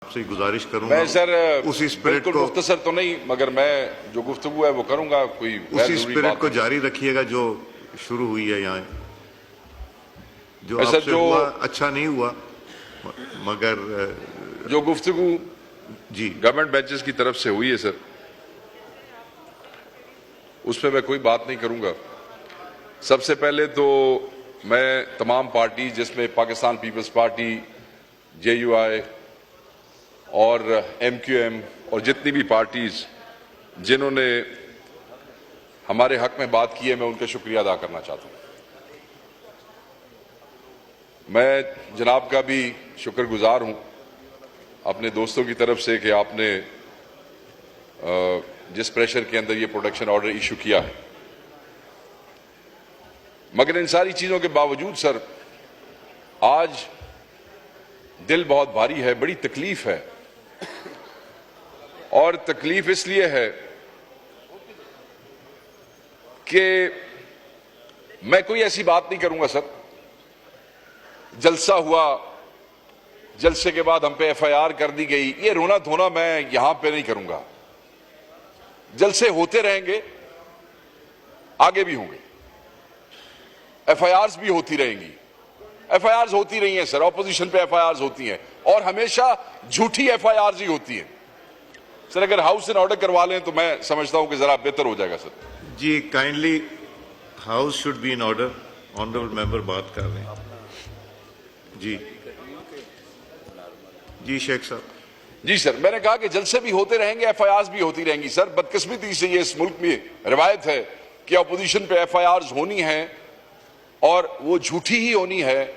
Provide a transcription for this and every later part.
आपसे गुजारिश करूंगा मैं सर उसी स्पिरिट बिल्कुल को मुख्तसर तो नहीं, मगर मैं जो गुफ्तगू है वो करूंगा। कोई उसी स्पिरिट को जारी रखिएगा जो शुरू हुई है यहाँ। जो आपसे हुआ अच्छा नहीं हुआ, मगर जो गुफ्तगू जी गवर्नमेंट बेंचेस की तरफ से हुई है सर, उस पर मैं कोई बात नहीं करूंगा। सबसे पहले तो मैं तमाम पार्टी जिसमें पाकिस्तान पीपल्स पार्टी, JUI और MQM और जितनी भी पार्टीज जिन्होंने हमारे हक में बात की है, मैं उनका शुक्रिया अदा करना चाहता हूं। मैं जनाब का भी शुक्रगुजार हूं अपने दोस्तों की तरफ से कि आपने जिस प्रेशर के अंदर ये प्रोटेक्शन ऑर्डर इशू किया है। मगर इन सारी चीजों के बावजूद सर आज दिल बहुत भारी है, बड़ी तकलीफ है। और तकलीफ इसलिए है कि मैं कोई ऐसी बात नहीं करूंगा सर। जलसा हुआ, जलसे के बाद हम पे FIR कर दी गई, ये रोना धोना मैं यहां पे नहीं करूंगा। जलसे होते रहेंगे, आगे भी होंगे, FIRs भी होती रहेंगी। FIRs होती रही हैं सर, ऑपोजिशन पे FIRs होती हैं और हमेशा झूठी FIRs ही होती हैं सर। अगर हाउस इन ऑर्डर करवा लें तो मैं समझता हूं कि जरा बेहतर हो जाएगा सर। जी kindly house should be in order. Honourable member बात कर रहे हैं। जी जी शेख साहब। जी सर, मैंने कहा कि जलसे भी होते रहेंगे, FIRs भी होती रहेंगी सर। बदकिस्मती से ये इस मुल्क में रिवायत है कि अपोजिशन पे FIRs होनी है और वो झूठी ही होनी है,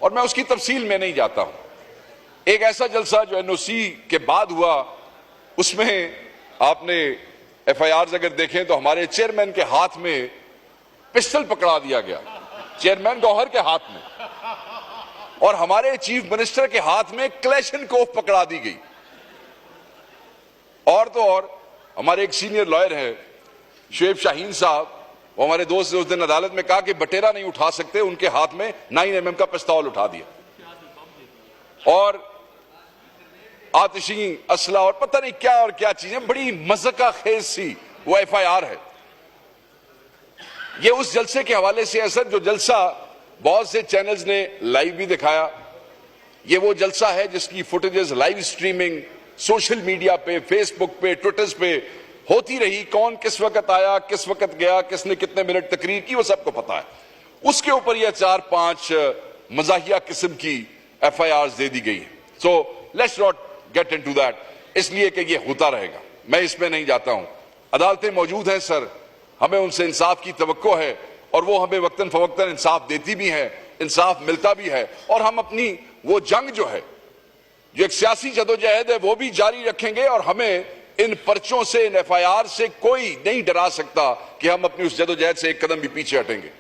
और मैं उसकी तफसील में नहीं जाता हूं। एक ऐसा जलसा जो NOC के बाद हुआ, उसमें आपने FIRs अगर देखें तो हमारे चेयरमैन के हाथ में पिस्टल पकड़ा दिया गया, चेयरमैन गौहर के हाथ में, और हमारे चीफ मिनिस्टर के हाथ में क्लैशनकोफ पकड़ा दी गई। और तो और हमारे एक सीनियर लॉयर है शुएब शाहीन साहब, वो हमारे दोस्त ने उस दिन अदालत में कहा कि बटेरा नहीं उठा सकते, उनके हाथ में 9mm का पिस्तौल उठा दिया और आतिशी असला और पता नहीं क्या और क्या चीजें, बड़ी मज़का खेज सी वो FIR है। ये उस जलसे के हवाले से है सर, जो जलसा बहुत से चैनल्स ने लाइव भी दिखाया। ये वो जलसा है जिसकी footages live streaming social media पे, फेसबुक पे, ट्विटर्स पे होती रही। कौन किस वक्त आया, किस वक्त गया, किसने कितने मिनट तकरीर की, वो सबको पता है। उसके ऊपर ये 4-5 मजाहिया किस्म की FIRs दे दी गई है। So let's not get into that, इसलिए कि ये होता रहेगा, मैं इसमें नहीं जाता हूं। अदालतें मौजूद हैं सर, हमें उनसे इंसाफ की तवक्को है और वो हमें वक्तन फवक्तन इंसाफ देती भी है, इंसाफ मिलता भी है। और हम अपनी वो जंग जो है, जो एक सियासी जदोजहद है, वो भी जारी रखेंगे। और हमें इन पर्चों से, इन FIR से कोई नहीं डरा सकता कि हम अपनी उस जदोजहद से एक कदम भी पीछे हटेंगे।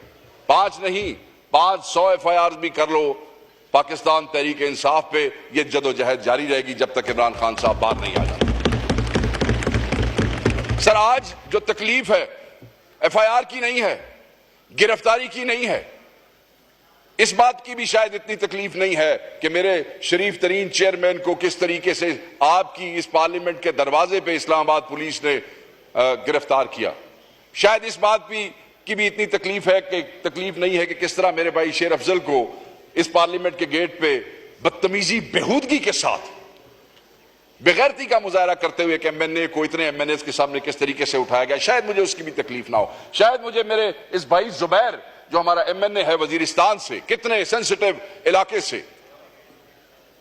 5 नहीं 500 FIRs भी कर लो, पाकिस्तान तहरीक इंसाफ पे ये जदोजहद जारी रहेगी जब तक इमरान खान साहब बाहर नहीं आ जाते। सर आज जो तकलीफ है FIR की नहीं है, गिरफ्तारी की नहीं है। इस बात की भी शायद इतनी तकलीफ नहीं है कि मेरे शरीफ तरीन चेयरमैन को किस तरीके से आपकी इस पार्लियामेंट के दरवाजे पे इस्लामाबाद पुलिस ने गिरफ्तार किया। शायद इस बात की भी इतनी तकलीफ नहीं है कि किस तरह मेरे भाई शेर अफजल को इस पार्लियामेंट के गेट पे बदतमीजी, बेहूदगी के साथ, बेगैरती का मुजाहरा करते हुए एक MNA को इतने MNAs के सामने किस तरीके से उठाया गया, शायद मुझे उसकी भी तकलीफ ना हो। शायद मुझे मेरे इस भाई जुबैर जो हमारा MNA है वजीरिस्तान से, कितने सेंसिटिव इलाके से,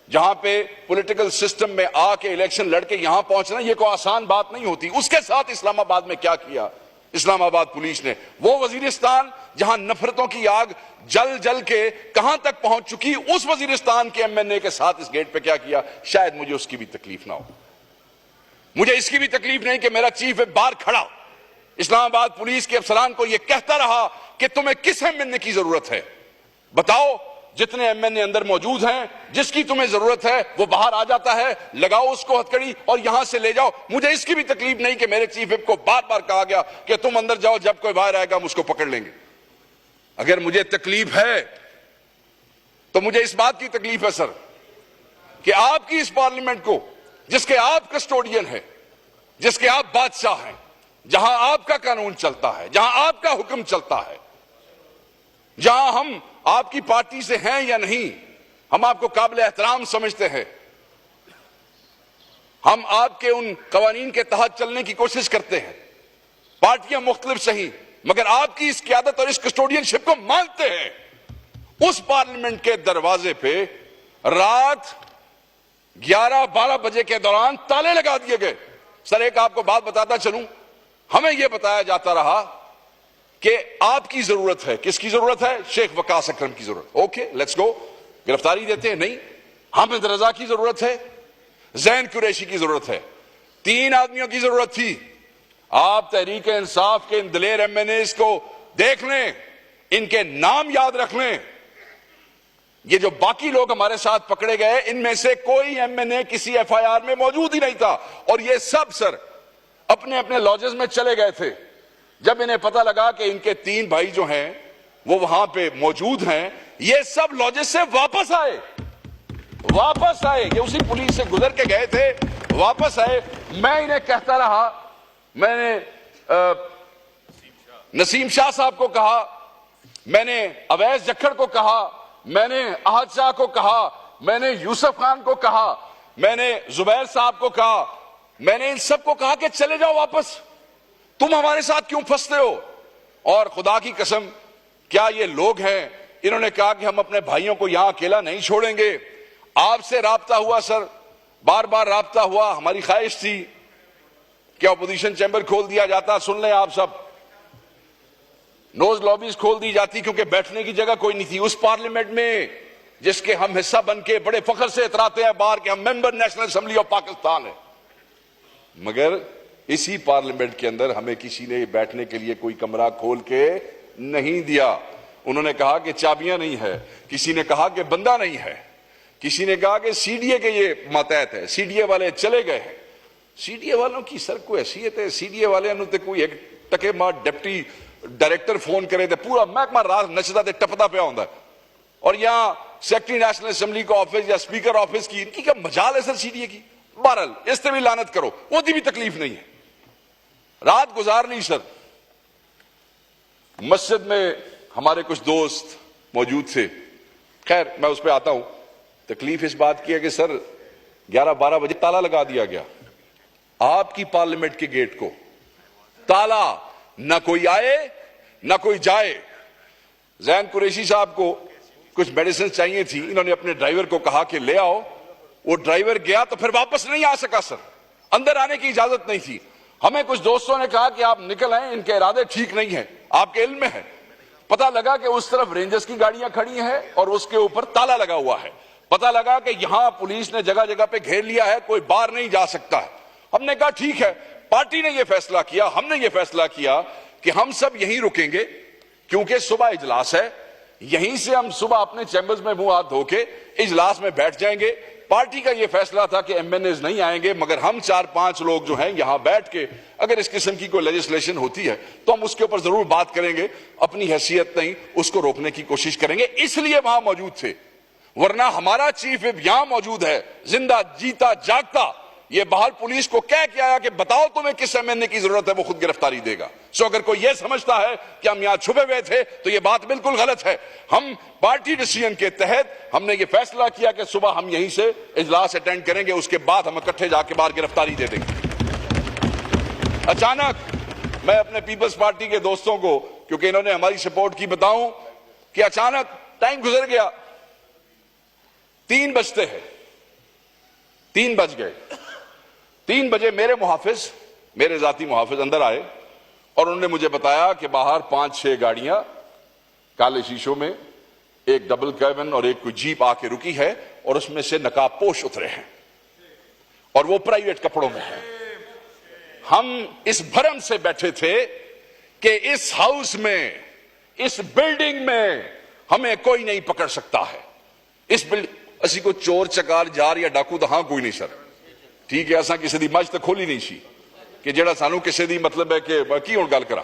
जहां पे पॉलिटिकल सिस्टम में आके इलेक्शन लड़के यहां पहुंचना ये कोई आसान बात नहीं होती। उसके साथ इस्लामाबाद में क्या किया इस्लामाबाद पुलिस ने, वो वजीरिस्तान जहां नफरतों की आग जल जल के कहां तक पहुंच चुकी, उस वजीरिस्तान के MNA के साथ इस गेट पे क्या किया, शायद मुझे उसकी भी तकलीफ ना हो। मुझे इसकी भी तकलीफ नहीं कि मेरा चीफ विप बाहर खड़ा इस्लामाबाद पुलिस के अफसरान को यह कहता रहा कि तुम्हें किस MNA की जरूरत है, बताओ। जितने MNA अंदर मौजूद हैं, जिसकी तुम्हें जरूरत है वो बाहर आ जाता है, लगाओ उसको हथकड़ी और यहां से ले जाओ। मुझे इसकी भी तकलीफ नहीं कि मेरे चीफ विप को बार बार कहा गया कि तुम अंदर जाओ, जब कोई बाहर आएगा हम उसको पकड़ लेंगे। अगर मुझे तकलीफ है तो मुझे इस बात की तकलीफ है सर कि आपकी इस पार्लियामेंट को, जिसके आप कस्टोडियन हैं, जिसके आप बादशाह हैं, जहां आपका कानून चलता है, जहां आपका हुक्म चलता है, जहां हम आपकी पार्टी से हैं या नहीं, हम आपको काबिल एहतराम समझते हैं, हम आपके उन कवानीन के तहत चलने की कोशिश करते हैं, पार्टियां मुख्तलिफ सही, मगर आपकी इस क़यादत और इस कस्टोडियनशिप को मानते हैं, उस पार्लियामेंट के दरवाजे पे रात 11-12 बजे के दौरान ताले लगा दिए गए। सर, एक आपको बात बताता चलूं, हमें यह बताया जाता रहा कि आपकी जरूरत है। किसकी जरूरत है? शेख वकास अकरम की जरूरत। ओके, लेट्स गो, गिरफ्तारी देते हैं। नहीं, हामिद रजा की जरूरत है, जैन कुरैशी की जरूरत है, 3 आदमियों की जरूरत थी। आप तहरीक इंसाफ के इन दिलेर एमएनएस को देख लें, इनके नाम याद रख लें। ये जो बाकी लोग हमारे साथ पकड़े गए, इनमें से कोई एमएनए किसी एफआईआर में मौजूद ही नहीं था, और ये सब सर अपने अपने लॉजेस में चले गए थे। जब इन्हें पता लगा कि इनके 3 भाई जो हैं वो वहां पे मौजूद हैं, ये सब लॉजेस से वापस आए। ये उसी पुलिस से गुजर के गए थे, वापस आए। मैं इन्हें कहता रहा, मैंने नसीम शाह साहब को कहा, मैंने अवैस जखड़ को कहा, मैंने अहद शाह को कहा, मैंने यूसुफ खान को कहा, मैंने जुबैर साहब को कहा, मैंने इन सबको कहा कि चले जाओ वापस, तुम हमारे साथ क्यों फंसते हो? और खुदा की कसम, क्या ये लोग हैं? इन्होंने कहा कि हम अपने भाइयों को यहां अकेला नहीं छोड़ेंगे। आपसे राब्ता हुआ सर, बार बार राब्ता हुआ। हमारी ख्वाहिश थी कि अपोजिशन चैंबर खोल दिया जाता, सुन लें आप सब, नोज लॉबीज खोल दी जाती, क्योंकि बैठने की जगह कोई नहीं थी उस पार्लियामेंट में जिसके हम हिस्सा बन के बड़े फख्र से इतराते हैं बाहर के हम member national assembly of Pakistan है। मगर इसी पार्लियामेंट के अंदर हमें किसी ने बैठने के लिए कोई कमरा खोल के नहीं दिया। उन्होंने कहा कि चाबियां नहीं है, किसी ने कहा कि बंदा नहीं है, किसी ने कहा कि सीडीए के ये मातहत है, सीडीए वाले चले गए हैं। सीडीए वालों की सर कोई हैसियत है? सीडीए वाले ने कोई एक टके मार डिप्टी डायरेक्टर फोन करे थे, पूरा महकमा रात नचदा ते टपदा पे होंदा, और यहां सेक्रेटरी नेशनल असेंबली का ऑफिस या स्पीकर ऑफिस की, इनकी क्या मजाल है सर सीडीए की? बहरहाल इससे भी लानत करो, उसकी भी तकलीफ नहीं है। रात गुजार ली सर। मस्जिद में हमारे कुछ दोस्त मौजूद थे, खैर मैं उस पर आता हूं। तकलीफ इस बात की है कि सर 11-12 बजे ताला लगा दिया गया आपकी पार्लियामेंट के गेट को, ताला, ना कोई आए ना कोई जाए। जैन कुरैशी साहब को कुछ मेडिसिन चाहिए थी, इन्होंने अपने ड्राइवर को कहा कि ले आओ, वो ड्राइवर गया तो फिर वापस नहीं आ सका सर, अंदर आने की इजाजत नहीं थी। हमें कुछ दोस्तों ने कहा कि आप निकल आए, इनके इरादे ठीक नहीं है, आपके इल्म में है। पता लगा कि उस तरफ रेंजर्स की गाड़ियां खड़ी हैं और उसके ऊपर ताला लगा हुआ है। पता लगा कि यहां पुलिस ने जगह जगह पे घेर लिया है, कोई बाहर नहीं जा सकता है। हमने कहा ठीक है, पार्टी ने यह फैसला किया, हमने ये फैसला किया कि हम सब यहीं रुकेंगे, क्योंकि सुबह इजलास है, यहीं से हम सुबह अपने चैंबर्स में मुंह हाथ धो के इजलास में बैठ जाएंगे। पार्टी का यह फैसला था कि एमएनएज नहीं आएंगे, मगर हम 4-5 लोग जो हैं यहां बैठ के अगर इस किस्म की कोई लेजिस्लेशन होती है तो हम उसके ऊपर जरूर बात करेंगे, अपनी हैसियत नहीं उसको रोकने की कोशिश करेंगे, इसलिए वहां मौजूद थे। वरना हमारा चीफ विप यहां मौजूद है, जिंदा जीता जागता। ये बहाल पुलिस को कह के आया कि बताओ तुम्हें किस एमएनए की जरूरत है, वो खुद गिरफ्तारी देगा। सो अगर कोई यह समझता है कि हम यहां छुपे हुए थे तो यह बात बिल्कुल गलत है। हम पार्टी डिसीजन के तहत हमने ये फैसला किया कि सुबह हम यहीं से इजलास अटेंड करेंगे, उसके बाद हम इकट्ठे जाके बाहर गिरफ्तारी दे देंगे। अचानक मैं अपने पीपल्स पार्टी के दोस्तों को, क्योंकि इन्होंने हमारी सपोर्ट की, बताऊं कि अचानक टाइम गुजर गया, 3 बजते हैं, 3 बज गए। 3 बजे मेरे मुहाफिज, मेरे जाती मुहाफिज अंदर आए और उन्होंने मुझे बताया कि बाहर 5-6 गाड़ियां काले शीशों में, एक डबल कैबिन और एक कोई जीप आके रुकी है और उसमें से नकाबपोश उतरे हैं और वो प्राइवेट कपड़ों में है। हम इस भरम से बैठे थे कि इस हाउस में, इस बिल्डिंग में हमें कोई नहीं पकड़ सकता है। इस बिल्डिंग असी को चोर चकार जार या डाकू तो हाँ कोई नहीं सर, ठीक है, असा किसी दी मज तो खोली नहीं सी कि जेड़ा सानू किसी दी मतलब है कि की हुण गल करा,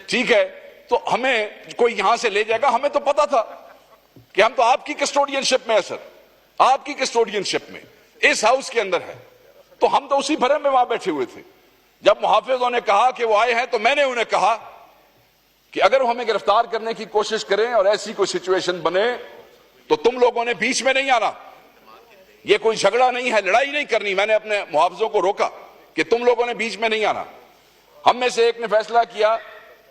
ठीक है, तो हमें कोई यहां से ले जाएगा। हमें तो पता था कि हम तो आपकी कस्टोडियनशिप में है सर, आपकी कस्टोडियनशिप में। इस हाउस के अंदर है। तो हम तो उसी भरम में वहां बैठे हुए थे। जब मुहाफिजों ने कहा कि वो आए हैं तो मैंने उन्हें कहा कि अगर वो हमें गिरफ्तार करने की कोशिश करें और ऐसी कोई सिचुएशन बने तो तुम लोगों ने बीच में नहीं आना। ये कोई झगड़ा नहीं है, लड़ाई नहीं करनी। मैंने अपने मुहाफिजों को रोका कि तुम लोगों ने बीच में नहीं आना। हम में से एक ने फैसला किया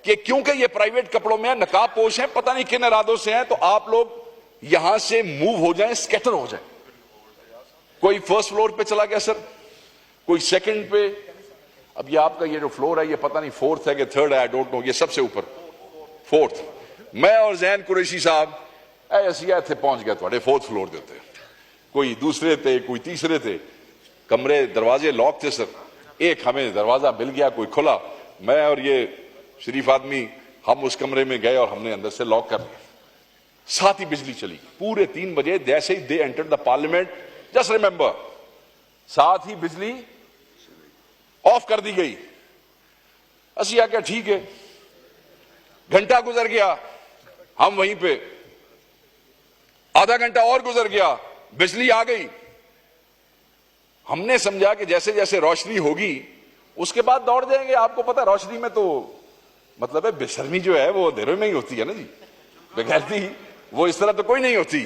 कि क्योंकि ये प्राइवेट कपड़ों में नकाब पोश हैं, पता नहीं किन इरादों से हैं, तो आप लोग यहां से मूव हो जाएं, स्कैटर हो जाएं। कोई फर्स्ट फ्लोर पे चला गया सर, कोई सेकंड पे। अब ये आपका ये जो फ्लोर है ये पता नहीं फोर्थ है कि थर्ड है, आई डोंट नो। ये सबसे ऊपर फोर्थ। मैं और जैन कुरैशी साहब ऐसे थे, पहुंच गए थोड़े फोर्थ फ्लोर देते, कोई दूसरे थे, कोई तीसरे थे। कमरे दरवाजे लॉक थे सर। एक हमें दरवाजा मिल गया, कोई खुला। मैं और ये शरीफ आदमी हम उस कमरे में गए और हमने अंदर से लॉक कर लिया। साथ ही बिजली चली पूरे 3 बजे। जैसे ही they entered the parliament, just remember, साथ ही बिजली ऑफ कर दी गई। असिया क्या ठीक है। घंटा गुजर गया, हम वहीं पे। आधा घंटा और गुजर गया, बिजली आ गई। हमने समझा कि जैसे जैसे रोशनी होगी उसके बाद दौड़ जाएंगे। आपको पता है रोशनी में तो मतलब है बेशर्मी जो है वो अंधेरे में ही होती है ना जी, बेगैरती वो इस तरह तो कोई नहीं होती।